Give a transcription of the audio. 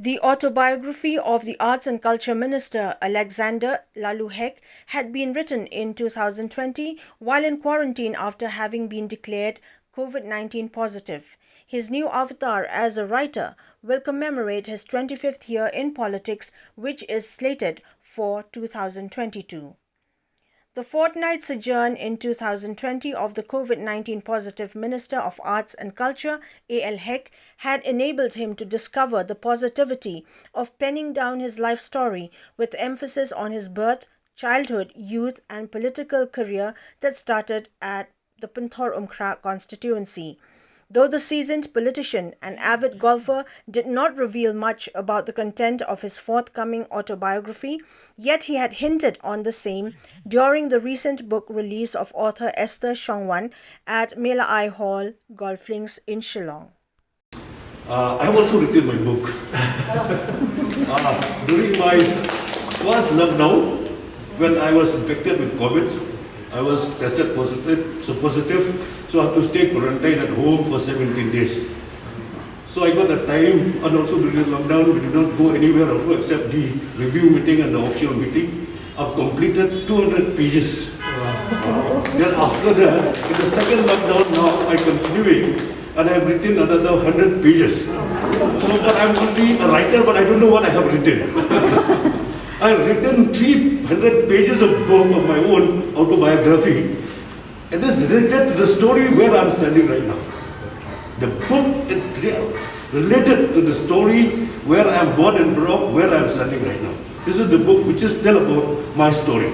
The autobiography of the Arts and Culture Minister Alexander Lalu Hek had been written in 2020 while in quarantine after having been declared COVID-19 positive. His new avatar as a writer will commemorate his 25th year in politics, which is slated for 2022. The fortnight sojourn in 2020 of the COVID-19 positive Minister of Arts and Culture, A.L. Hek, had enabled him to discover the positivity of penning down his life story with emphasis on his birth, childhood, youth and political career that started at the Pinthor Umkhra constituency. Though the seasoned politician and avid golfer did not reveal much about the content of his forthcoming autobiography, yet he had hinted on the same during the recent book release of author Esther Shongwan at Mela Ai Hall, Golf Links in Shillong. I have also written my book. During my first lockdown, when I was infected with COVID, I was tested positive, so I have to stay quarantined at home for 17 days. So I got the time, and also during the lockdown, we did not go anywhere also except the review meeting and the offshore meeting. I've completed 200 pages. Then after that, in the second lockdown now, I'm continuing, and I have written another 100 pages. So, but I'm only a writer, but I don't know what I have written. I've written 300 pages of book of my own autobiography, and this is related to the story where I'm standing right now. The book is related to the story where I'm born and brought up, where I'm standing right now. This is the book which is tell about my story.